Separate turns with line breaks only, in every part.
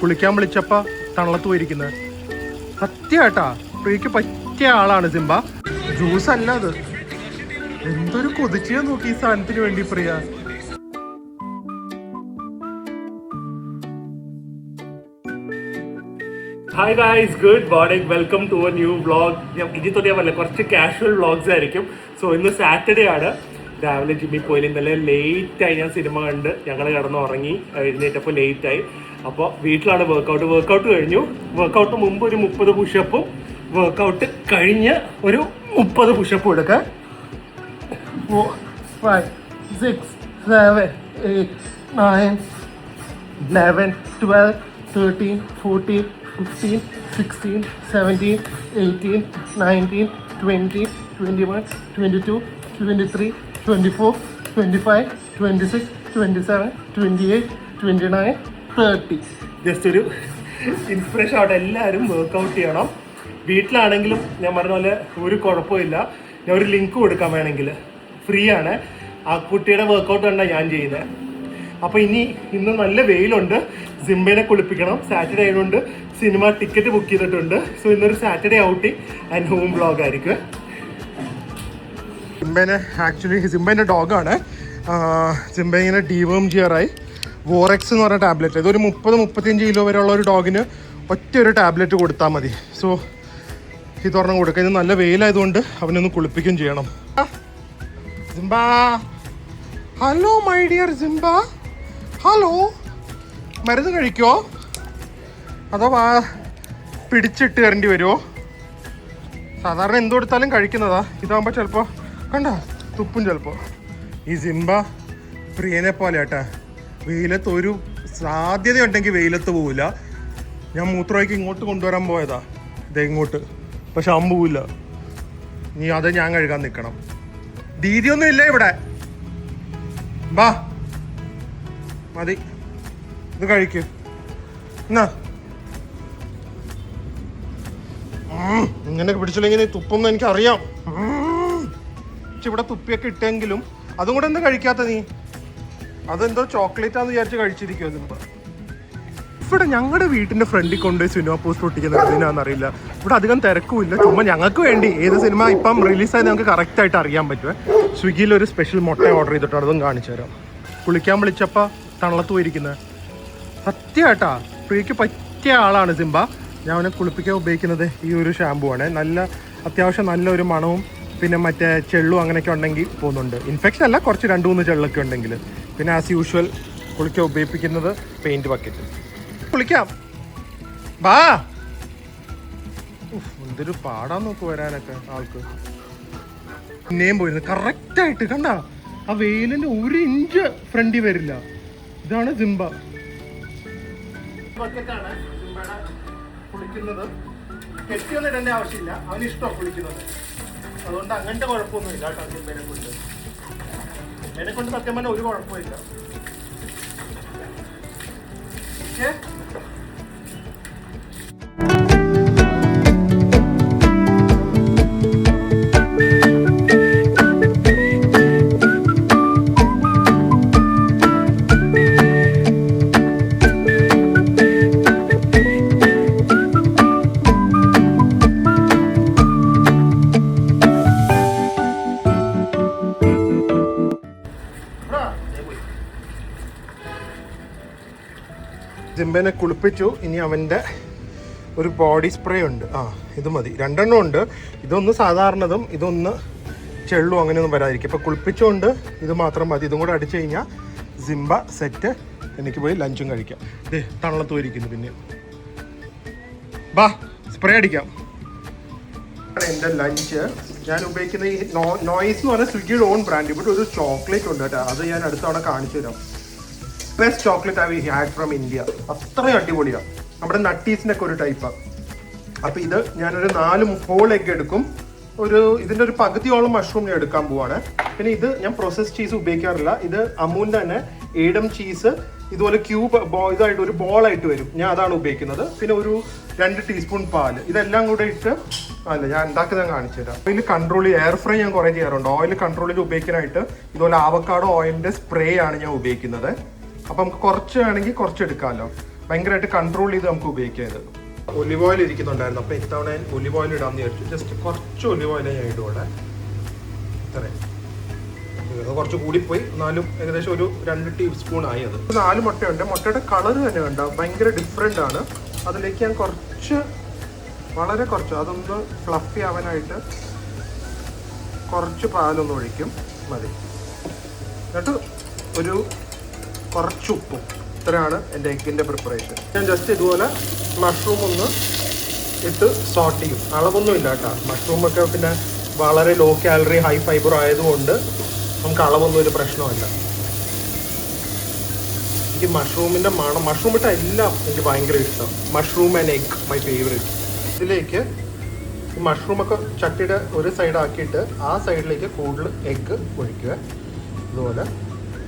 കുളിക്കാൻ വിളിച്ചപ്പോൾ തണലത്ത് പോയിരിക്കുന്നത്. സത്യമായിട്ടാ പ്രിയക്ക് പറ്റിയ ആളാണ് സിംബ. ജ്യൂസ് അല്ല അത്. എന്തൊരു കൊതിച്ചാ നോക്കി ഈ സാധനത്തിന് വേണ്ടി Priya. Hi guys, good morning, welcome to a new vlog. ഇതിൽ തൊട്ട് ഞാൻ പറഞ്ഞില്ല, കുറച്ച് കാഷ്വൽ വ്ളോഗ്സ് ആയിരിക്കും. സോ ഇന്ന് സാറ്റർഡേ ആണ്. രാവിലെ ജിമ്മിൽ പോയി, ഇന്നലെ ലേറ്റായി. ഞാൻ സിനിമ കണ്ട് ഞങ്ങൾ കിടന്ന് ഉറങ്ങി, എഴുന്നേറ്റപ്പോൾ ലേറ്റായി. അപ്പോൾ വീട്ടിലാണ് വർക്കൗട്ട് കഴിഞ്ഞു. വർക്കൗട്ട് മുമ്പ് ഒരു 30 പുഷപ്പും വർക്കൗട്ട് കഴിഞ്ഞ് ഒരു 30 പുഷപ്പും എടുക്കുക. 4, 5, 6, 7, 8, 9, 11, 12, 13, 14, 15, 16, 17, 18, 19, 20, 21, 22, 23, 24, 25, 26, 27, 28, 29, 30. ജസ്റ്റ് ഒരു ഇൻസ്പിറേഷൻ ആവട്ടെ. എല്ലാവരും വർക്കൗട്ട് ചെയ്യണം. വീട്ടിലാണെങ്കിലും ഞാൻ പറഞ്ഞ പോലെ ഒരു കുഴപ്പമില്ല. ഞാൻ ഒരു ലിങ്ക് കൊടുക്കാൻ വേണമെങ്കിൽ ഫ്രീ ആണ്. ആ കുട്ടിയുടെ വർക്കൗട്ട് കണ്ടാണ് ഞാൻ ചെയ്യുന്നത്. അപ്പോൾ ഇന്ന് നല്ല വെയിലുണ്ട്. സിംബേനെ കുളിപ്പിക്കണം. സാറ്റർഡേ ആയതുകൊണ്ട് സിനിമ ടിക്കറ്റ് ബുക്ക് ചെയ്തിട്ടുണ്ട്. സോ ഇന്നൊരു Saturday outing and home vlog ആയിരിക്കും. സിംബേൻ്റെ ഡോഗാണ്. സിംബ ഇങ്ങനെ ഡീവേം ചെയ്യാറായി. വോറെക്സ് എന്ന് പറഞ്ഞ ടാബ്ലറ്റ്. ഇതൊരു 30-35 കിലോ വരെയുള്ള ഒരു ഡോഗിന് ഒറ്റ ഒരു ടാബ്ലറ്റ് കൊടുത്താൽ മതി. സോ ഇതൊരെണ്ണം കൊടുക്കുക. ഇത് നല്ല വെയിലായതുകൊണ്ട് അവനൊന്ന് കുളിപ്പിക്കുകയും ചെയ്യണം. Simba, hello my dear Simba, hello. മരുന്ന് കഴിക്കുമോ അതോ പിടിച്ചിട്ട് തരേണ്ടി വരുമോ? സാധാരണ എന്ത് കൊടുത്താലും കഴിക്കുന്നതാ. ഇതാകുമ്പോൾ ചിലപ്പോൾ കണ്ട തുപ്പും ചിലപ്പോൾ. ഈ സിംബ പ്രിയനെ പോലെ ആട്ടാ. വെയിലത്ത് ഒരു സാധ്യതയുണ്ടെങ്കിൽ വെയിലത്ത് പോവില്ല. ഞാൻ മൂത്രമൊക്കെ ഇങ്ങോട്ട് കൊണ്ടുവരാൻ പോയതാ, ഇതേ ഇങ്ങോട്ട്. പക്ഷെ അമ്പൂല്ല. നീ അത് ഞാൻ കഴുകാൻ നിൽക്കണം. ദീദിയൊന്നും ഇല്ല ഇവിടെ. ബാ മതി, ഇത് കഴിക്ക്. എന്നാ ഇങ്ങനെ പിടിച്ചില്ലെങ്കിൽ തുപ്പൊന്നും എനിക്കറിയാം. ഇവിടെ തുപ്പിയൊക്കെ ഇട്ടെങ്കിലും അതും കൂടെ എന്താ കഴിക്കാത്ത നീ? അതെന്തോ ചോക്ലേറ്റാന്ന് വിചാരിച്ച് കഴിച്ചിരിക്കുമോ സിംബ? ഇവിടെ ഞങ്ങളുടെ വീട്ടിൻ്റെ ഫ്രണ്ടിൽ കൊണ്ടുപോയി സിനിമ പോസ്റ്റ് ഒട്ടിക്കുന്നത് എന്തിനാണെന്നറിയില്ല. ഇവിടെ അധികം തിരക്കുമില്ല. ചുമ്മാ ഞങ്ങൾക്ക് വേണ്ടി ഏത് സിനിമ ഇപ്പം റിലീസായി ഞങ്ങൾക്ക് കറക്റ്റായിട്ട് അറിയാൻ പറ്റുമേ. സ്വിഗ്ഗിയിൽ ഒരു സ്പെഷ്യൽ മുട്ട ഓർഡർ ചെയ്തിട്ടുണ്ട്, അതും കാണിച്ചു തരാം. കുളിക്കാൻ വിളിച്ചപ്പോൾ തണലത്ത് പോയിരിക്കുന്നത്. സത്യമായിട്ടാ പ്രിയക്ക് പറ്റിയ ആളാണ് സിംബ. ഞാൻ അവനെ കുളിപ്പിക്കാൻ ഉപയോഗിക്കുന്നത് ഈ ഒരു ഷാമ്പു ആണ്. അത്യാവശ്യം നല്ലൊരു മണവും പിന്നെ മറ്റേ ചെള്ളും അങ്ങനെയൊക്കെ ഉണ്ടെങ്കിൽ പോകുന്നുണ്ട്. ഇൻഫെക്ഷൻ അല്ല, കുറച്ച് 2-3 ചെള്ളൊക്കെ ഉണ്ടെങ്കിൽ. പിന്നെ ആസ് യൂഷ്വൽ കുളിക്കാൻ ഉപയോഗിക്കുന്നത് പെയിൻറ്റ് ബക്കറ്റ്. കുളിക്കാം, ബാ. എന്തൊരു പാടാൻ നോക്ക് വരാനൊക്കെ ആൾക്ക്. പിന്നെയും പോയിരുന്നു കറക്റ്റായിട്ട്. കണ്ട ആ വെയിലിൻ്റെ 1 ഇഞ്ച് ഫ്രണ്ടിൽ വരില്ല. ഇതാണ് സിംബ. ബക്കറ്റാണ് സിംബയുടെ കുളിക്കുന്നത്. കെട്ടിയൊന്നും ഇടേണ്ട ആവശ്യമില്ല, അവന് ഇഷ്ടമാണ് കുളിക്കുന്നത്. അതുകൊണ്ട് അങ്ങനത്തെ കുഴപ്പമൊന്നുമില്ല കേട്ടോ സിംബേനെ കൊണ്ട്. എന്നെ കൊണ്ട് സത്യം പറഞ്ഞാൽ ഒരു കുഴപ്പമില്ല. സിംബേനെ കുളിപ്പിച്ചു. ഇനി അവൻ്റെ ഒരു ബോഡി സ്പ്രേ ഉണ്ട്. ഇത് മതി, 2 ഉണ്ട്. ഇതൊന്ന് സാധാരണതും ഇതൊന്ന് ചെള്ളും അങ്ങനെയൊന്നും വരാതിരിക്കും. ഇപ്പോൾ കുളിപ്പിച്ചുകൊണ്ട് ഇത് മാത്രം മതി. ഇതും കൂടെ അടിച്ചു കഴിഞ്ഞാൽ സിംബ സെറ്റ്. എനിക്ക് പോയി ലഞ്ചും കഴിക്കാം. തണലത്ത് പോയിരിക്കുന്നു. പിന്നെ ബാ സ്പ്രേ അടിക്കാം. എൻ്റെ ലഞ്ച് ഞാൻ ഉപയോഗിക്കുന്ന ഈ നോയ്സ് എന്ന് പറഞ്ഞാൽ സ്വിഗ്ഗിയുടെ ഓൺ ബ്രാൻഡ്. ഇവിടെ ഒരു ചോക്ലേറ്റ് ഉണ്ട് കേട്ടോ, അത് ഞാൻ അടുത്ത തവണ കാണിച്ചു തരാം. Best chocolate I had from India. അത്രയും അടിപൊളിയാണ്. നമ്മുടെ നട്ടീസിൻ്റെ ഒക്കെ ഒരു ടൈപ്പാണ്. അപ്പോൾ ഇത് ഞാനൊരു 4 ഹോൾ എഗ് എടുക്കും. ഇതിൻ്റെ ഒരു പകുതിയോളം മഷ്റൂം ഞാൻ എടുക്കാൻ പോവാണ്. പിന്നെ ഇത് ഞാൻ പ്രോസസ്ഡ് ചീസ് ഉപയോഗിക്കാറില്ല. ഇത് അമൂലിൻ്റെ തന്നെ ഏഡം ചീസ് ഇതുപോലെ ക്യൂബ് ഇതായിട്ട് ഒരു ബോളായിട്ട് വരും. ഞാൻ അതാണ് ഉപയോഗിക്കുന്നത്. പിന്നെ ഒരു 2 ടീസ്പൂൺ പാല്. ഇതെല്ലാം കൂടെ ഇട്ട് ഞാൻ ഉണ്ടാക്കുന്നത് കാണിച്ചു തരാം. ഓയിൽ കൺട്രോൾ എയർ ഫ്രൈ ഞാൻ കുറേ ചെയ്യാറുണ്ട്. ഓയിൽ കൺട്രോൾ ചെയ്ത് ഉപയോഗിക്കാനായിട്ട് ഇതുപോലെ ആവക്കാഡോ ഓയിലിൻ്റെ സ്പ്രേ ആണ് ഞാൻ ഉപയോഗിക്കുന്നത്. അപ്പം നമുക്ക് കുറച്ച് വേണമെങ്കിൽ കുറച്ച് എടുക്കാമല്ലോ.
ഭയങ്കരമായിട്ട് കൺട്രോൾ ചെയ്ത് നമുക്ക് ഉപയോഗിക്കാം ഇത്. ഒലിവ് ഓയിൽ ഇരിക്കുന്നുണ്ടായിരുന്നു, അപ്പോൾ ഇത്തവണ ഞാൻ ഒലിവ് ഓയിൽ ഇടാമെന്ന് വിചാരിച്ചു. ജസ്റ്റ് കുറച്ച് ഒലിവ് ഓയിൽ ഞാൻ ഇടുകൂടെ, ഇത്രയും. ഇത് കുറച്ച് കൂടിപ്പോയി, എന്നാലും ഏകദേശം ഒരു 2 ടീസ്പൂൺ ആയി. അത് 4 മുട്ടയുണ്ട്. മുട്ടയുടെ കളർ തന്നെ കണ്ട ഭയങ്കര ഡിഫറെൻ്റ് ആണ്. അതിലേക്ക് ഞാൻ വളരെ കുറച്ച് അതൊന്ന് ഫ്ലഫി ആവാനായിട്ട് കുറച്ച് പാലൊന്ന് ഒഴിക്കും, മതി. എന്നിട്ട് കുറച്ച് ഉപ്പും. ഇത്രയാണ് എൻ്റെ എഗ്ഗിൻ്റെ പ്രിപ്പറേഷൻ. ഞാൻ ജസ്റ്റ് ഇതുപോലെ മഷ്റൂം ഒന്ന് ഇട്ട് സോട്ട് ചെയ്യും. അളവൊന്നും ഇല്ല കേട്ടോ. മഷ്റൂമൊക്കെ പിന്നെ വളരെ ലോ കാലറി ഹൈ ഫൈബർ ആയതുകൊണ്ട് നമുക്ക് അളവൊന്നും ഒരു പ്രശ്നമല്ല. എനിക്ക് മഷ്റൂമിൻ്റെ മണം, മഷ്റൂം ഇട്ട എല്ലാം എനിക്ക് ഭയങ്കര ഇഷ്ടം. Mushroom and egg my favourite. ഇതിലേക്ക് ഈ മഷ്റൂമൊക്കെ ചട്ടിയുടെ ഒരു സൈഡാക്കിയിട്ട് ആ സൈഡിലേക്ക് കൂടുതൽ എഗ്ഗ് ഒഴിക്കുക. ഇതുപോലെ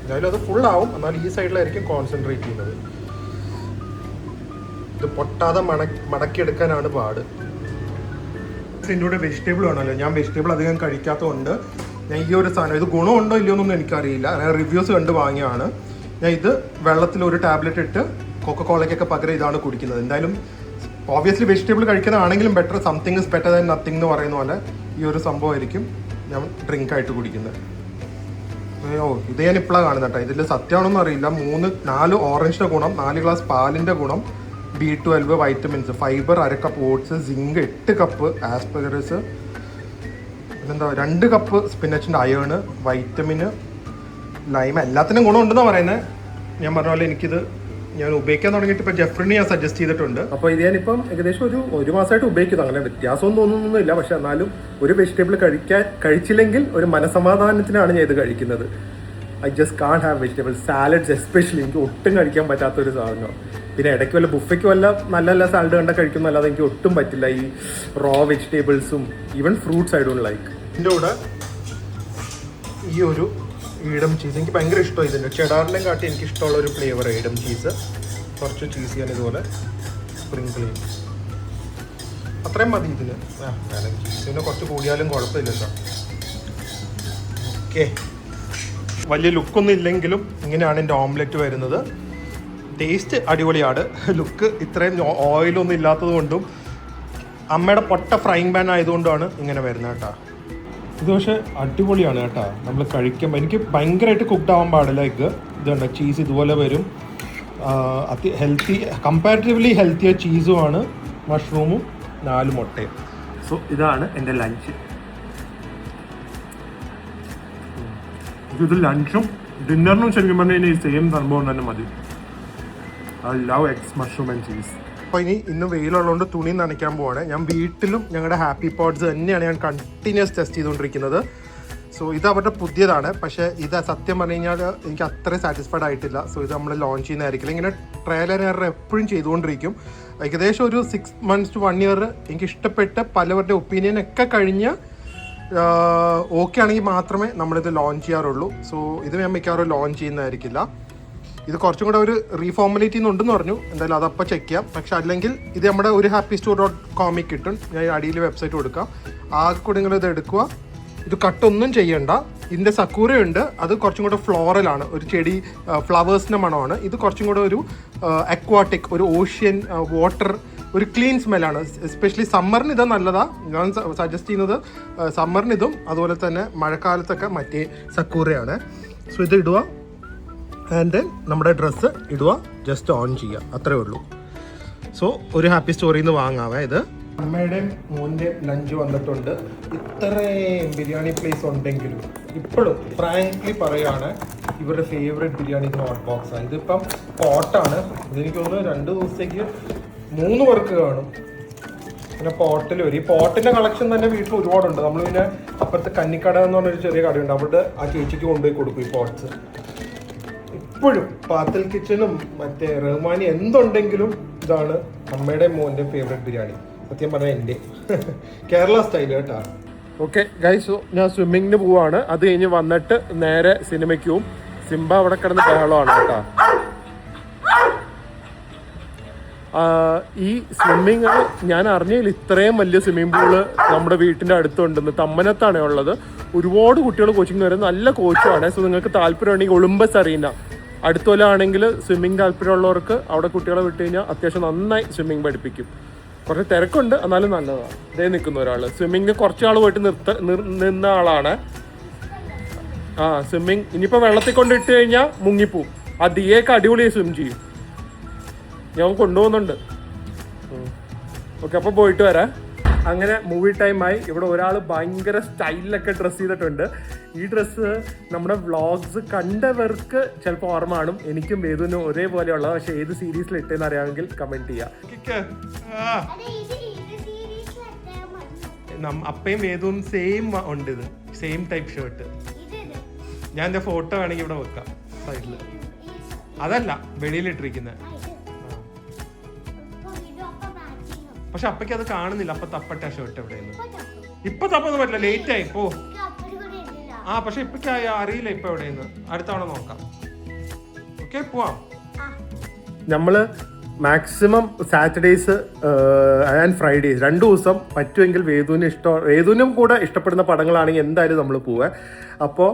എന്തായാലും അത് ഫുള്ളാവും, എന്നാൽ ഈ സൈഡിലായിരിക്കും കോൺസെൻട്രേറ്റ് ചെയ്യുന്നത്. ഇത് പൊട്ടാതെ മടക്കിയെടുക്കാനാണ് പാട്. ഇതിൻ്റെ കൂടെ വെജിറ്റബിൾ വേണമല്ലോ. ഞാൻ വെജിറ്റബിൾ അധികം കഴിക്കാത്തതുകൊണ്ട് ഞാൻ ഈ ഒരു സാധനം, ഇത് ഗുണമുണ്ടോ ഇല്ലയോ എന്നൊന്നും എനിക്കറിയില്ല, റിവ്യൂസ് കണ്ട് വാങ്ങിയാണ്. ഞാൻ ഇത് വെള്ളത്തിൽ ഒരു ടാബ്ലറ്റ് ഇട്ട് കൊക്കക്കോളയ്ക്കൊക്കെ പകരം ഇതാണ് കുടിക്കുന്നത്. എന്തായാലും ഓബിയസ്ലി വെജിറ്റബിൾ കഴിക്കുന്നതാണെങ്കിലും better, something is better than nothing എന്ന് പറയുന്ന പോലെ ഈ ഒരു സംഭവമായിരിക്കും ഞാൻ ഡ്രിങ്ക് ആയിട്ട് കുടിക്കുന്നത്. ഇത് ഞാൻ ഇപ്പോഴാണ് കാണുന്നത് കേട്ടോ. ഇതിൽ സത്യമാണെന്ന് അറിയില്ല. 4 ഓറഞ്ചിൻ്റെ ഗുണം, 4 ഗ്ലാസ് പാലിൻ്റെ ഗുണം, B12 vitamins, fibre 1/2 cup oats, zinc 8 cup asparagus, പിന്നെന്താ 2 കപ്പ് സ്പിനച്ചിൻ്റെ അയേണ്, വൈറ്റമിന്, ലൈമ, എല്ലാത്തിനും ഗുണമുണ്ടെന്നാണ് പറയുന്നത്. ഞാൻ പറഞ്ഞ പോലെ എനിക്കിത് ഞാൻ ഉപയോഗിക്കാൻ തുടങ്ങിയിട്ട് ഇപ്പോൾ ജെഫ്രിന് ഞാൻ സജസ്റ്റ് ചെയ്തിട്ടുണ്ട്. അപ്പോൾ ഇത് ഞാനിപ്പം ഏകദേശം ഒരു മാസമായിട്ട് ഉപയോഗിക്കുന്നു. അങ്ങനെ വ്യത്യാസമൊന്നും തോന്നുന്നൊന്നുമില്ല. പക്ഷെ എന്നാലും ഒരു വെജിറ്റബിൾ കഴിച്ചില്ലെങ്കിൽ ഒരു മനസമാധാനത്തിനാണ് ഞാൻ ഇത് കഴിക്കുന്നത്. I just can't have vegetable salads especially. എനിക്ക് ഒട്ടും കഴിക്കാൻ പറ്റാത്തൊരു സാധനമാണ്. പിന്നെ ഇടയ്ക്ക് വല്ല ബുഫയ്ക്ക് വല്ല നല്ല സാലഡ് കണ്ട കഴിക്കുന്നല്ലാതെ എനിക്ക് ഒട്ടും പറ്റില്ല ഈ റോ വെജിറ്റബിൾസും even fruits I don't like. ഇതിൻ്റെ കൂടെ ഈ ഒരു ഈഡം ചീസ് എനിക്ക് ഭയങ്കര ഇഷ്ടമാണ്. ഇതിൻ്റെ ചെഡാറിനെ കാട്ടി എനിക്ക് ഇഷ്ടമുള്ള ഒരു ഫ്ലേവർ ഈഡം ചീസ്. കുറച്ച് ചീസ് ഞാൻ ഇതുപോലെ സ്പ്രിങ്കിൾ ചെയ്യും. അത്രയും മതി ഇതിന്. ചീസിന് കുറച്ച് കൂടിയാലും കുഴപ്പമില്ലല്ലോ. ഓക്കെ, വലിയ ലുക്കൊന്നും ഇല്ലെങ്കിലും ഇങ്ങനെയാണ് എൻ്റെ ഓംലെറ്റ് വരുന്നത്. ടേസ്റ്റ് അടിപൊളിയാണ്. ലുക്ക് ഇത്രയും ഓയിലൊന്നും ഇല്ലാത്തത് കൊണ്ടും അമ്മയുടെ പൊട്ട ഫ്രൈങ് പാൻ ആയതുകൊണ്ടാണ് ഇങ്ങനെ വരുന്നത് കേട്ടോ. ഇത് പക്ഷേ അടിപൊളിയാണ് കേട്ടോ. നമ്മൾ കഴിക്കുമ്പോൾ എനിക്ക് ഭയങ്കരമായിട്ട് കുക്ക്ഡ് ആവാൻ പാടില്ല എഗ്ഗ്. ഇതുണ്ട് ചീസ് ഇതുപോലെ വരും. ഹെൽത്തി, കമ്പാരിറ്റീവ്ലി ഹെൽത്തിയ ചീസുമാണ് മഷ്റൂമും 4 മുട്ടയും. സോ ഇതാണ് എൻ്റെ ലഞ്ച്. ഇത് ലഞ്ചും ഡിന്നറിനും ശരിക്കും പറഞ്ഞാൽ ഈ സെയിം സംഭവം തന്നെ മതി. I love eggs, mushroom and cheese. അപ്പോൾ ഇന്ന് വെയിലുള്ളതുകൊണ്ട് തുണി നനയ്ക്കാൻ പോവാണ്. ഞാൻ വീട്ടിലും ഞങ്ങളുടെ ഹാപ്പി പോട്ട്സ് തന്നെയാണ് ഞാൻ കണ്ടിന്യൂസ് ടെസ്റ്റ് ചെയ്തുകൊണ്ടിരിക്കുന്നത്. സോ ഇത് അവരുടെ പുതിയതാണ്, പക്ഷേ ഇത് സത്യം പറഞ്ഞു കഴിഞ്ഞാൽ എനിക്ക് അത്ര സാറ്റിസ്ഫൈഡ് ആയിട്ടില്ല. സോ ഇത് നമ്മൾ ലോഞ്ച് ചെയ്യുന്നതായിരിക്കില്ല. ഇങ്ങനെ ട്രയൽ ആൻഡ് എറർ എപ്പോഴും ചെയ്തുകൊണ്ടിരിക്കും. ഏകദേശം ഒരു 6 months to 1 year എനിക്ക് ഇഷ്ടപ്പെട്ട പലവരുടെ ഒപ്പീനിയനൊക്കെ കഴിഞ്ഞ് ഓക്കെ ആണെങ്കിൽ മാത്രമേ നമ്മളിത് ലോഞ്ച് ചെയ്യാറുള്ളൂ. സോ ഇത് ഞാൻ മിക്കവാറും ലോഞ്ച് ചെയ്യുന്നതായിരിക്കില്ല. ഇത് കുറച്ചും കൂടെ ഒരു റീഫോർമുലേറ്റ് ചെയ്യുന്നുണ്ടെന്ന് പറഞ്ഞു. എന്തായാലും അതപ്പോൾ ചെക്ക് ചെയ്യാം. പക്ഷെ അല്ലെങ്കിൽ ഇത് നമ്മുടെ ഒരു happystore.com കിട്ടും. ഞാൻ അടിയിൽ വെബ്സൈറ്റ് കൊടുക്കാം. ആകെ കൂടെ നിങ്ങൾ ഇത് എടുക്കുക. ഇത് കട്ടൊന്നും ചെയ്യണ്ട. ഇതിൻ്റെ സക്കൂരയുണ്ട്, അത് കുറച്ചും കൂടെ ഫ്ലോറലാണ്, ഒരു ചെടി ഫ്ലവേഴ്സിൻ്റെ മണമാണ്. ഇത് കുറച്ചും കൂടെ ഒരു അക്വാട്ടിക്, ഒരു ഓഷ്യൻ വാട്ടർ, ഒരു ക്ലീൻ സ്മെല്ലാണ്. എസ്പെഷ്യലി സമ്മറിന് ഇത് നല്ലതാണ്. ഞാൻ സജസ്റ്റ് ചെയ്യുന്നത് സമ്മറിന് ഇതും അതുപോലെ തന്നെ മഴക്കാലത്തൊക്കെ മറ്റേ സക്കൂരയാണ്. സോ ഇത് ഇടുക, ആൻഡ് ദെൻ നമ്മുടെ ഡ്രസ്സ് ഇടുക, ജസ്റ്റ് ഓൺ ചെയ്യുക, അത്രേ ഉള്ളൂ. സോ ഒരു ഹാപ്പി സ്റ്റോറിയിൽ നിന്ന് വാങ്ങാവേ ഇത്. അമ്മയുടെയും മോൻ്റെയും ലഞ്ച് വന്നിട്ടുണ്ട്. ഇത്രയും ബിരിയാണി പ്ലേസ് ഉണ്ടെങ്കിലും ഇപ്പോഴും ഫ്രാങ്ക്ലി പറയുകയാണ് ഇവരുടെ ഫേവറേറ്റ് ബിരിയാണി ഹോട്ട് ബോക്സാണ്. ഇതിപ്പം പോട്ടാണ്. ഇതെനിക്ക് തോന്നുന്നു 2 ദിവസത്തേക്ക് 3 പേർക്ക് കാണും. പിന്നെ പോട്ടിൽ വരും. ഈ പോട്ടിൻ്റെ കളക്ഷൻ തന്നെ വീട്ടിൽ ഒരുപാടുണ്ട്. നമ്മൾ പിന്നെ അപ്പുറത്ത് കന്നിക്കട എന്ന് പറഞ്ഞൊരു ചെറിയ കടയുണ്ട്, അവിടെ ആ ചേച്ചിക്ക് കൊണ്ടുപോയി കൊടുക്കും ഈ പോട്ട്സ്. ഇപ്പോഴും പാത്തൽ കിച്ചനും മറ്റേ റഹ്മാനി എന്തുണ്ടെങ്കിലും ഇതാണ് അമ്മയുടെ മോൻ്റെ ഫേവറേറ്റ് ബിരിയാണി. സത്യം പറഞ്ഞാൽ എൻ്റെ കേരള സ്റ്റൈൽ കേട്ടോ. ഓക്കെ ഗൈസ്, ഞാൻ സ്വിമ്മിങ്ങിന് പോവാണ്. അത് കഴിഞ്ഞ് വന്നിട്ട് നേരെ സിനിമയ്ക്ക് പോവും. സിംബ അവിടെ കിടന്ന് ബഹളമാണ് കേട്ടോ. ഈ സ്വിമ്മിങ് ഞാൻ അറിഞ്ഞില്ല ഇത്രയും വലിയ സ്വിമ്മിംഗ് പൂള് നമ്മുടെ വീട്ടിൻ്റെ അടുത്തുണ്ടെന്ന്. തമ്മനത്താണ് ഉള്ളത്. ഒരുപാട് കുട്ടികൾ കോച്ചിങ് വരുന്നത്, നല്ല കോച്ചുമാണ്. സോ നിങ്ങൾക്ക് താല്പര്യമുണ്ടെങ്കിൽ ഒളിമ്പസ് അറീന
അടുത്തൊലാണെങ്കിൽ സ്വിമ്മിങ് താല്പര്യമുള്ളവർക്ക് അവിടെ കുട്ടികളെ വിട്ട് കഴിഞ്ഞാൽ അത്യാവശ്യം നന്നായി സ്വിമ്മിങ് പഠിപ്പിക്കും. കുറച്ച് തിരക്കുണ്ട്, എന്നാലും നല്ലതാണ്. ഇതേ നിൽക്കുന്ന ഒരാൾ സ്വിമ്മിങ്ങിന് കുറച്ച് ആൾ പോയിട്ട് നിന്ന ആളാണ്. സ്വിമ്മിങ് ഇനിയിപ്പോൾ വെള്ളത്തിൽ കൊണ്ടിട്ട് കഴിഞ്ഞാൽ മുങ്ങിപ്പോവും. ആ ദിയൊക്കെ അടിപൊളിയായി സ്വിം ചെയ്യും. ഞാൻ കൊണ്ടുപോകുന്നുണ്ട്. ഓക്കെ, അപ്പോൾ പോയിട്ട് വരാം. അങ്ങനെ മൂവി ടൈമായി. ഇവിടെ ഒരാൾ ഭയങ്കര സ്റ്റൈലിലൊക്കെ ഡ്രസ്സ് ചെയ്തിട്ടുണ്ട്. ഈ ഡ്രസ്സ് നമ്മുടെ വ്ളോഗ്സ് കണ്ടവർക്ക് ചിലപ്പോൾ ഓർമ്മ കാണും. എനിക്കും വേദുവിനും ഒരേപോലെയുള്ള, പക്ഷേ ഏത് സീരീസിൽ ഇട്ടെന്ന് അറിയാമെങ്കിൽ കമന്റ് ചെയ്യാം. അപ്പയും വേദുവും സെയിം ഉണ്ട്. ഇത് സെയിം ടൈപ്പ് ഷർട്ട്. ഞാൻ എൻ്റെ ഫോട്ടോ വേണമെങ്കിൽ ഇവിടെ വെക്കാം സൈഡിൽ. അതല്ല, വെളിയിലിട്ടിരിക്കുന്നത്. പക്ഷെ അപ്പയ്ക്ക് അത് കാണുന്നില്ല. അപ്പൊ തപ്പട്ട ഷർട്ട് എവിടെയെന്ന്. ഇപ്പൊ തപ്പൊന്നും പറ്റില്ല, ലേറ്റ് ആയി പോ. പക്ഷെ ഇപ്പൊക്ക് അറിയില്ല ഇപ്പൊ എവിടെയെന്ന്. അടുത്ത തവണ നോക്കാം. ഓക്കെ, പോവാം. നമ്മള് മാക്സിമം സാറ്റർഡേസ് ആൻഡ് ഫ്രൈഡേസ് 2 ദിവസം പറ്റുമെങ്കിൽ വേദുവിനും കൂടെ ഇഷ്ടപ്പെടുന്ന പടങ്ങളാണെങ്കിൽ എന്തായാലും നമ്മൾ പോവേ. അപ്പോൾ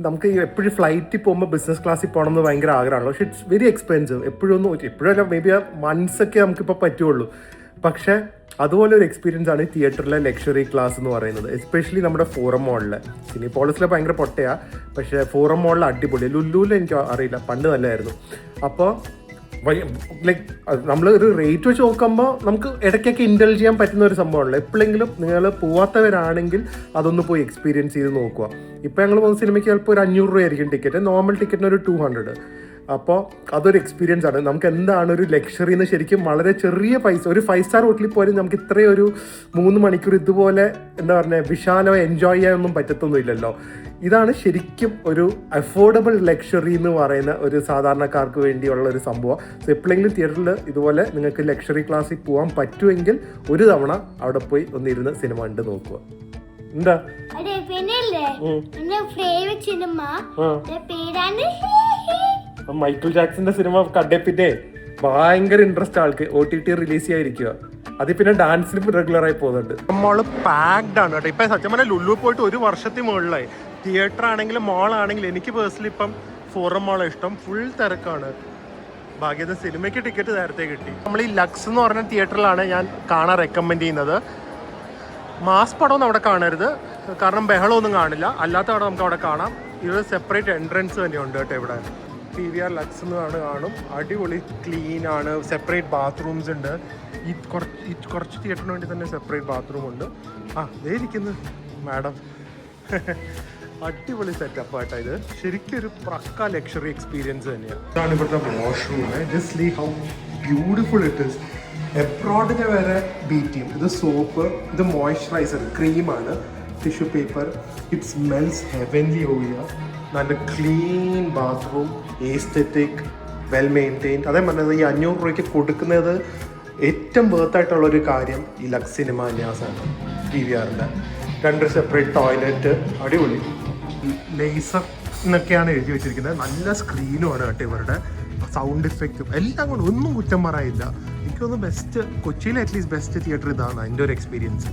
നമുക്ക് എപ്പോഴും ഫ്ലൈറ്റിൽ പോകുമ്പോൾ ബിസിനസ് ക്ലാസ്സിൽ പോകണം എന്ന് ഭയങ്കര ആഗ്രഹമാണല്ലോ. പക്ഷെ ഇറ്റ്സ് വെരി എക്സ്പെൻസീവ്. എപ്പോഴല്ല മേ ബി മന്ത്സൊക്കെ നമുക്കിപ്പോൾ പറ്റുള്ളൂ. പക്ഷേ അതുപോലെ ഒരു എക്സ്പീരിയൻസ് ആണ് തിയേറ്ററിലെ ലക്ഷറി ക്ലാസ് എന്ന് പറയുന്നത്. എസ്പെഷ്യലി നമ്മുടെ ഫോറം മോളിൽ. സിനിപോളിസിലെ ഭയങ്കര പൊട്ടയാ, പക്ഷേ ഫോറം മോളിൽ അടിപൊളി. ലുല്ലൂല് എനിക്ക് അറിയില്ല, പണ്ട് നല്ലതായിരുന്നു. അപ്പോൾ ലൈക്ക് നമ്മൾ ഒരു റേറ്റ് വെച്ച് നോക്കുമ്പോൾ നമുക്ക് ഇടയ്ക്കൊക്കെ ഇൻഡൽജ് ചെയ്യാൻ പറ്റുന്ന ഒരു സംഭവമാണല്ലോ. എപ്പോഴെങ്കിലും നിങ്ങൾ പോവാത്തവരാണെങ്കിൽ അതൊന്ന് പോയി എക്സ്പീരിയൻസ് ചെയ്ത് നോക്കുക. ഇപ്പോൾ ഞങ്ങൾ പോകുന്ന സിനിമയ്ക്ക് ചിലപ്പോൾ ഒരു 500 രൂപയായിരിക്കും ടിക്കറ്റ്. നോർമൽ ടിക്കറ്റിന് ഒരു 200. അപ്പോൾ അതൊരു എക്സ്പീരിയൻസ് ആണ്. നമുക്ക് എന്താണ് ഒരു ലക്ഷറി എന്ന് ശരിക്കും വളരെ ചെറിയ പൈസ. ഒരു 5 സ്റ്റാർ ഹോട്ടലിൽ പോലും നമുക്ക് ഇത്രയും ഒരു 3 മണിക്കൂർ ഇതുപോലെ എന്താ പറയുക വിശാലമായി എൻജോയ് ചെയ്യാനൊന്നും പറ്റത്തൊന്നുമില്ലല്ലോ. ഇതാണ് ശരിക്കും ഒരു അഫോർഡബിൾ ലക്ഷറി എന്ന് പറയുന്ന ഒരു സാധാരണക്കാർക്ക് വേണ്ടിയുള്ള ഒരു സംഭവം. സോ എപ്പോഴെങ്കിലും തിയേറ്ററിൽ ഇതുപോലെ നിങ്ങൾക്ക് ലക്ഷറി ക്ലാസ്സിൽ പോകാൻ പറ്റുമെങ്കിൽ ഒരു തവണ അവിടെ പോയി ഒന്നിരുന്ന് സിനിമ കണ്ട് നോക്കുക. എന്താ മൈക്കിൾ ജാക്സന്റെ സിനിമ കണ്ടേ പിന്നെ ഭയങ്കര ഇൻട്രസ്റ്റ് ആൾക്ക്. OTT റിലീസ് ചെയ്യാതിരിക്കുക. അതിൽ പിന്നെ ഡാൻസിന് റെഗുലറായി പോകുന്നുണ്ട്. നമ്മള് പാക്ഡ് ആണ് കേട്ടോ. ഇപ്പൊ സത്യം പറഞ്ഞാൽ ലുല്ലു പോയിട്ട് 1 വർഷത്തിൽ മുകളിലായി. തിയേറ്റർ ആണെങ്കിലും മോൾ ആണെങ്കിലും എനിക്ക് പേഴ്സണലി ഇപ്പം ഫോറം മോളെ ഇഷ്ടം. ഫുൾ തിരക്കാണ്. ഭാഗ്യത സിനിമയ്ക്ക് ടിക്കറ്റ് നേരത്തെ കിട്ടി. നമ്മൾ ഈ ലക്സ് എന്ന് പറഞ്ഞ തിയേറ്ററിലാണ് ഞാൻ കാണാൻ റെക്കമെൻഡ് ചെയ്യുന്നത്. മാസ് പടമൊന്നും അവിടെ കാണരുത്, കാരണം ബഹളമൊന്നും കാണില്ല. അല്ലാത്ത പടം നമുക്ക് അവിടെ കാണാം. ഇത് സെപ്പറേറ്റ് എൻട്രൻസ് തന്നെയുണ്ട് കേട്ടോ ഇവിടെ. PVR ലക്സ് എന്ന് കാണും. അടിപൊളി ക്ലീൻ ആണ്. സെപ്പറേറ്റ് ബാത്റൂംസ് ഉണ്ട്. ഈ കുറച്ച് തിയേറ്ററിന് വേണ്ടി തന്നെ സെപ്പറേറ്റ് ബാത്റൂം ഉണ്ട്. ദേ ഇരിക്കുന്നു മാഡം. അടിപൊളി സെറ്റപ്പ് ആയിട്ടാ ഇത്. ശരിക്കും ഒരു പക്ക ലക്ഷറി എക്സ്പീരിയൻസ് തന്നെയാണ്. ഇതാണ് ഇവിടുത്തെ വാഷ്റൂം. ജസ്റ്റ് ലീ ഹൗ ബ്യൂട്ടിഫുൾ ഇറ്റ് ഇസ്. എബ്രോഡിനെ വരെ ബീറ്റ് ചെയ്യും. ഇത് സോപ്പ്, ഇത് മോയ്സ്ചറൈസർ, ക്രീമാണ്, tissue paper. It smells heavenly Oviya. നല്ല clean bathroom, aesthetic, well maintained. അതേ പറഞ്ഞത് ഈ 500 രൂപയ്ക്ക് കൊടുക്കുന്നത് ഏറ്റവും വേർത്തായിട്ടുള്ളൊരു കാര്യം ഈ ലക്സ് സിനിമ ന്യാസാണ്. PVRൻ്റെ 2 separate toilet. അടിപൊളി. ലേസർ എന്നൊക്കെയാണ് എഴുതി വെച്ചിരിക്കുന്നത്. നല്ല സ്ക്രീനുമാണ് കേട്ടോ ഇവരുടെ. സൗണ്ട് ഇഫക്റ്റും എല്ലാം കൊണ്ട് ഒന്നും കുറ്റം പറയില്ല. എനിക്കൊന്ന് ബെസ്റ്റ്, കൊച്ചിയിലെ അറ്റ്ലീസ്റ്റ് ബെസ്റ്റ് തിയേറ്റർ ഇതാണ് എൻ്റെ ഒരു എക്സ്പീരിയൻസ്.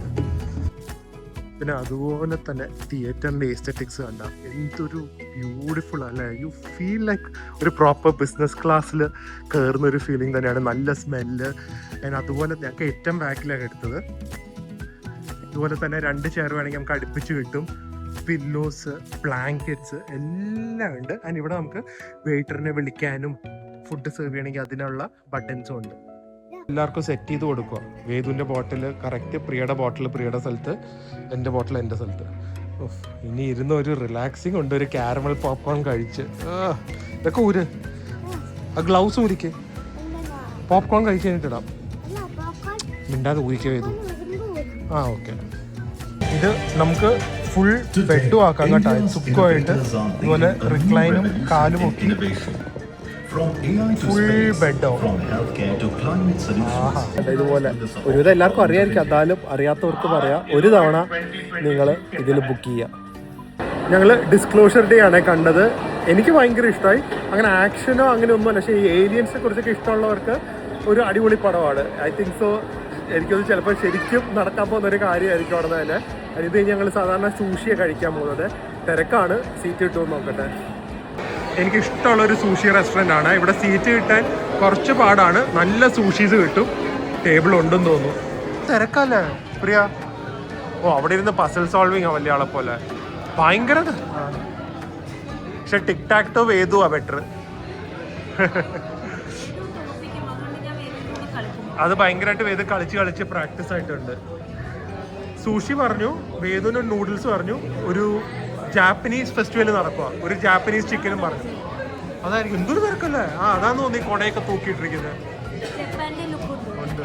പിന്നെ അതുപോലെ തന്നെ തിയേറ്ററിൻ്റെ എസ്തെറ്റിക്സ് കണ്ട എന്തൊരു ബ്യൂട്ടിഫുൾ അല്ലേ. യു ഫീൽ ലൈക്ക് ഒരു പ്രോപ്പർ ബിസിനസ് ക്ലാസ്സിൽ കയറുന്ന ഒരു ഫീലിംഗ് തന്നെയാണ്. നല്ല സ്മെല്ല്. അതുപോലെ ഞങ്ങൾക്ക് ഏറ്റവും ബാക്കിലാണ് എടുത്തത്. ഇതുപോലെ തന്നെ 2 ചെയർ വേണമെങ്കിൽ നമുക്ക് അടുപ്പിച്ച് കിട്ടും. പില്ലോസ്, ബ്ലാങ്കറ്റ്സ് എല്ലാം ഉണ്ട്. ആൻഡ് ഇവിടെ നമുക്ക് വെയിറ്ററിനെ വിളിക്കാനും ഫുഡ് സെർവ് ചെയ്യണമെങ്കിൽ അതിനുള്ള ബട്ടൺസും ഉണ്ട്. എല്ലാവർക്കും സെറ്റ് ചെയ്ത് കൊടുക്കുക. വേദുവിൻ്റെ ബോട്ടിൽ കറക്റ്റ്, പ്രിയയുടെ ബോട്ടിൽ പ്രിയയുടെ സ്ഥലത്ത്, എൻ്റെ ബോട്ടിൽ എൻ്റെ സ്ഥലത്ത്. ഇനി ഇരുന്ന് ഒരു റിലാക്സിങ് ഉണ്ട്. ഒരു കാരമൽ പോപ്കോൺ കഴിച്ച് ഇതൊക്കെ ഊര്. ആ ഗ്ലൗസ് ഊരിക്ക്. പോപ്കോൺ കഴിച്ച് കഴിഞ്ഞിട്ടിടാം. മിണ്ടാതെ ഊരിക്കുക ചെയ്തു. ഓക്കെ. ഇത് നമുക്ക് ഫുൾ ബെഡും ആക്കാം കേട്ടോ. സുഖമായിട്ട് ഇതുപോലെ റിക്ലൈനും കാലും ഒക്കെ ഫുൾ ബെഡോ. ഇതുപോലെ ഒരുവിധം എല്ലാവർക്കും അറിയാമായിരിക്കും, എന്നാലും അറിയാത്തവർക്ക് പറയാം. ഒരു തവണ നിങ്ങൾ ഇതിൽ ബുക്ക് ചെയ്യുക. ഞങ്ങൾ ഡിസ്ക്ലോഷർ ഡേ ആണ് കണ്ടത്. എനിക്ക് ഭയങ്കര ഇഷ്ടമായി. അങ്ങനെ ആക്ഷനോ അങ്ങനെ ഒന്നുമല്ല, പക്ഷേ ഈ ഏലിയൻസിനെ കുറിച്ചൊക്കെ ഇഷ്ടമുള്ളവർക്ക് ഒരു അടിപൊളി പടമാണ്. I think so. എനിക്കത് ചിലപ്പോൾ ശരിക്കും നടക്കാൻ പോകുന്നൊരു കാര്യമായിരിക്കും അവിടെ തന്നെ. ഇത് ഞങ്ങൾ സാധാരണ സൂഷിയാണ് കഴിക്കാൻ പോകുന്നത്. തിരക്കാണ്. സീറ്റ് കിട്ടുമെന്ന് നോക്കട്ടെ.
എനിക്ക് ഇഷ്ടമുള്ള ഒരു സൂഷി റെസ്റ്റോറൻ്റ് ആണ്. ഇവിടെ സീറ്റ് കിട്ടാൻ കുറച്ച് പാടാണ്, നല്ല സൂഷീസ് കിട്ടും. ടേബിൾ ഉണ്ടെന്ന് തോന്നുന്നു. തിരക്കല്ലേ പ്രിയ? ഓ അവിടെ ഇരുന്ന് പസിൽ സോൾവിങ് വലിയ ആളെ പോലെ ഭയങ്കര. പക്ഷെ ടിക് ടാക്ടോ വേദുവാ ബെറ്റർ. അത് ഭയങ്കരമായിട്ട് വേദ കളിച്ച് പ്രാക്ടീസ് ആയിട്ടുണ്ട്. സൂഷി പറഞ്ഞു, വേദുവിന് നൂഡിൽസ് പറഞ്ഞു, ഒരു ജാപ്പനീസ് ഫെസ്റ്റിവൽ നടക്കുക, ഒരു ജാപ്പനീസ് ചിക്കനും പറഞ്ഞു. അതായിരിക്കും എന്തൊരു തിരക്കല്ലേ. അതാന്ന് തോന്നി കൊടയൊക്കെ തൂക്കിയിട്ടിരിക്കുന്നത്. ഉണ്ട്.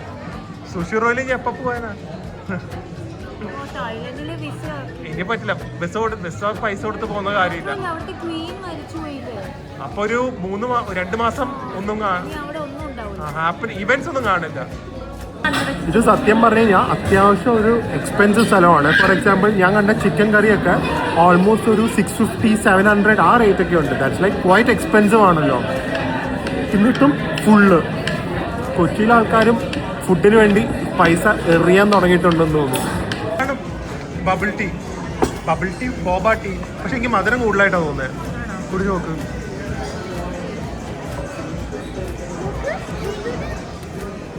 സുഷി റോയില് ഞാൻ എപ്പോ പോയാനാ? ഇനി പറ്റില്ല, ബസ് പൈസ കൊടുത്ത് പോകുന്ന കാര്യമില്ല. അപ്പൊ ഒരു 2 മാസം ഒന്നും ഇവന്റ്സ് ഒന്നും കാണില്ല. ഇത് സത്യം പറഞ്ഞു കഴിഞ്ഞാൽ അത്യാവശ്യം ഒരു എക്സ്പെൻസീവ് സ്ഥലമാണ്. ഫോർ എക്സാമ്പിൾ ഞാൻ കണ്ട ചിക്കൻ കറിയൊക്കെ ഓൾമോസ്റ്റ് ഒരു 650-700 ആ റേറ്റ് ഒക്കെ ഉണ്ട്. ദാറ്റ്സ് ലൈക്ക് ക്വൈറ്റ് എക്സ്പെൻസീവ് ആണല്ലോ. എന്നിട്ടും ഫുള്ള് കൊച്ചിയിലെ ആൾക്കാരും ഫുഡിന് വേണ്ടി പൈസ എറിയാൻ തുടങ്ങിയിട്ടുണ്ടെന്ന് തോന്നുന്നു. ബബിൾ ടീ ബോബ ടീ, പക്ഷെ എനിക്ക് മധുരം കൂടുതലായിട്ടാണ് തോന്നുന്നത്. കുടിച്ച് നോക്ക്.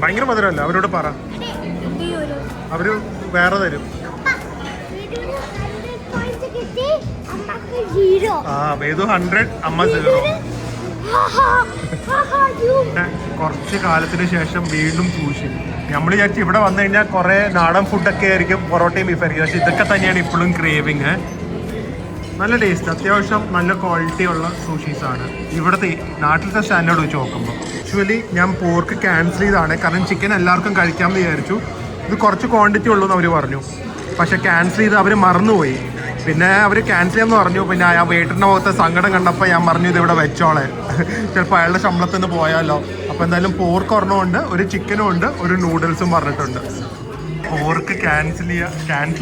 ഭയങ്കര മധുരമല്ല, അവരോട് പറ, അവര് വേറെ തരും. വേദു 100, അമ്മ 0. കുറച്ച് കാലത്തിന് ശേഷം വീണ്ടും സൂഷി. നമ്മൾ വിചാരിച്ചു ഇവിടെ വന്നു കഴിഞ്ഞാൽ കുറെ നാടൻ ഫുഡൊക്കെ ആയിരിക്കും, പൊറോട്ടയും ബീഫായിരിക്കും. പക്ഷെ ഇതൊക്കെ തന്നെയാണ് ഇപ്പോഴും ക്രേവിങ്. നല്ല ടേസ്റ്റ്, അത്യാവശ്യം നല്ല ക്വാളിറ്റി ഉള്ള സൂഷീസ് ആണ്. ഇവിടുത്തെ നാട്ടിലത്തെ സ്റ്റാൻഡേർഡ് വെച്ച് നോക്കുമ്പോൾ. ആക്ച്വലി ഞാൻ പോർക്ക് ക്യാൻസൽ ചെയ്താണ്, കാരണം ചിക്കൻ എല്ലാവർക്കും കഴിക്കാമെന്ന് വിചാരിച്ചു. ഇത് കുറച്ച് ക്വാണ്ടിറ്റി ഉള്ളൂ എന്ന് അവർ പറഞ്ഞു. പക്ഷെ ക്യാൻസൽ ചെയ്ത് അവർ മറന്നുപോയി. പിന്നെ അവർ ക്യാൻസൽ ചെയ്യാമെന്ന് പറഞ്ഞു. പിന്നെ ആ വെയിറ്ററിൻ്റെ മുഖത്തെ സങ്കടം കണ്ടപ്പോൾ ഞാൻ പറഞ്ഞു ഇത് ഇവിടെ വെച്ചോളെ, ചിലപ്പോൾ അയാളുടെ ശമ്പളത്തിൽ നിന്ന് പോയാലോ. അപ്പോൾ എന്തായാലും പോർക്ക് ഒരെണ്ണമുണ്ട്, ഒരു ചിക്കനും ഉണ്ട്, ഒരു നൂഡിൽസും പറഞ്ഞിട്ടുണ്ട്. പോർക്ക് ക്യാൻസൽ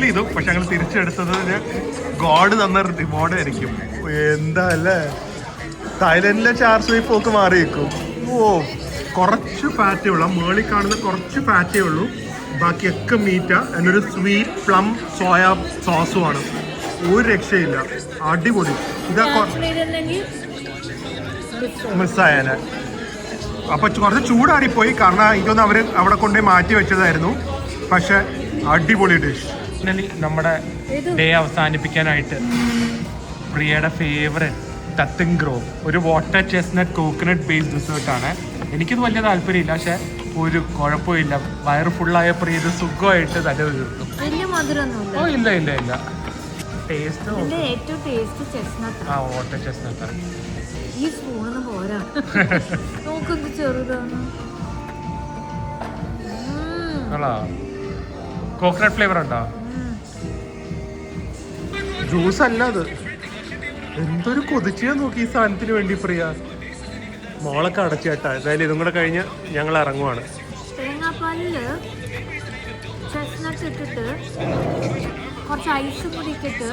ചെയ്തു. പക്ഷെ അങ്ങനെ തിരിച്ചെടുത്തതിന് ഗോഡ് തന്ന റിവാർഡ് ആയിരിക്കും. എന്താ അല്ലേ, തായ്ലൻഡിലെ ചാർസുയി പോക്ക് മാറി വെക്കും. ഓ കുറച്ച് ഫാറ്റേ ഉള്ളൂ, മേളിൽ കാണുന്ന കുറച്ച് ഫാറ്റേ ഉള്ളൂ, ബാക്കിയൊക്കെ മീറ്റാ. എന്നൊരു സ്വീറ്റ് പ്ലം സോയ സോസുമാണ്. ഒരു രക്ഷയില്ല, അടിപൊളി. ഇതാ മിസ്സായാനെ. അപ്പൊ കുറച്ച് ചൂടാറിപ്പോയി, കാരണം ഇതൊന്നും അവർ അവിടെ കൊണ്ടുപോയി മാറ്റി വെച്ചതായിരുന്നു. പക്ഷെ അടിപൊളി ഡിഷ്. നമ്മുടെ ഡേ അവസാനിപ്പിക്കാനായിട്ട് പ്രിയയുടെ ഫേവറേറ്റ് തത്തിങ് ഗ്രോവ്, ഒരു വാട്ടർ ചെസ്നട്ട് കോക്കനട്ട് ബേസ്ഡ് ഡെസേർട്ടാണ്. എനിക്കിത് വലിയ താല്പര്യമില്ല, പക്ഷെ ഒരു കുഴപ്പമില്ല. വയറ് ഫുള്ളായ പ്രിയ ഇത് സുഖമായിട്ട് തന്നെ തീർക്കും. ഓ ഇല്ല ടേസ്റ്റ് വാട്ടർ ചെസ്നട്ട്.
ഈ സ്പൂണൊന്നും പോരാ, നോക്കുന്നത് ചെറുതാണ്.
കോക്കനട്ട് ഫ്ലേവർ ഉണ്ടോ? ജ്യൂസ് അല്ല അത്. എന്തൊരു കൊതിച്ചാ നോക്കി ഈ സാധനത്തിന് വേണ്ടി പ്രിയ. മോളൊക്കെ അടച്ചു കേട്ടാ. എന്തായാലും ഇതും കൂടെ കഴിഞ്ഞ് ഞങ്ങൾ ഇറങ്ങുവാണ്.
തേങ്ങാപ്പാലില് ചെസ്നട്ട് ഇട്ടിട്ട് കുറച്ച് ഐസും കൂടി ഇട്ടിട്ട്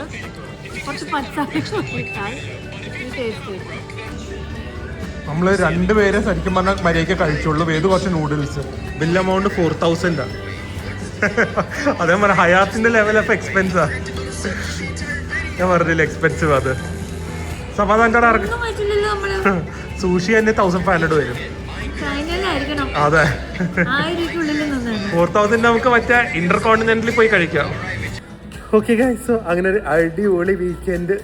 കുറച്ച് പച്ചക്കറി ഇട്ടാൽ ഈ ടേസ്റ്റ് കിട്ടും.
നമ്മൾ 2 പേരെ ശരിക്കും പറഞ്ഞാൽ മര്യാദയ്ക്ക് കഴിച്ചുള്ളൂ. വേദു കുറച്ച് നൂഡിൽസ്. Bill amount 4000. അതേ പറഞ്ഞ ഹയാത്തിന്റെ ലെവൽ ഓഫ് എക്സ്പെൻസാ. ഞാൻ പറഞ്ഞില്ല എക്സ്പെൻസീവ്. അത് സമാധാനത്തോടെ സൂഷി തന്നെ 1500 വരും. അതെ, 4000 നമുക്ക് മറ്റേ ഇന്റർ കോണ്ടിനെന്റലിൽ പോയി കഴിക്കാം. ഓക്കെ ഗൈസ്, സോ അങ്ങനെ ഒരു അടിപൊളി വീക്കെൻഡ്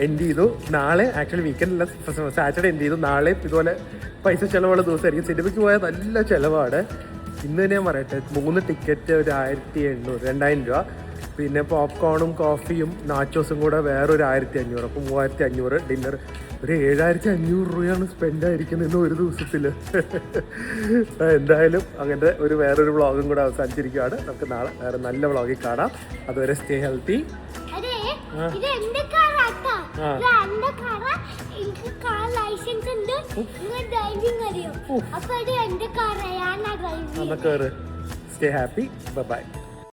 എൻഡ് ചെയ്തു. നാളെ ആക്ച്വലി വീക്കെൻഡ് അല്ല, സാറ്റർഡേ എൻഡ് ചെയ്തു. നാളെ ഇതുപോലെ പൈസ ചിലവുള്ള ദിവസമായിരിക്കും. സിനിമയ്ക്ക് പോയാൽ നല്ല ചിലവാണ്. ഇന്ന് തന്നെ ഞാൻ പറയട്ടെ, 3 ടിക്കറ്റ് ഒരു 1800, 2000 രൂപ. പിന്നെ പോപ്കോണും കോഫിയും നാച്ചോസും കൂടെ വേറൊരു 1500. അപ്പോൾ 3500 ഡിന്നർ. ഒരു 7500 രൂപയാണ് സ്പെൻഡ് ആയിരിക്കുന്നത് ഇന്ന് ഒരു ദിവസത്തിൽ. എന്തായാലും അങ്ങനത്തെ വേറൊരു വ്ളോഗും കൂടെ അവസാനിച്ചിരിക്കുകയാണ്. നമുക്ക് നാളെ വേറെ നല്ല വ്ളോഗിൽ കാണാം. അതുവരെ stay healthy. Stay happy. By.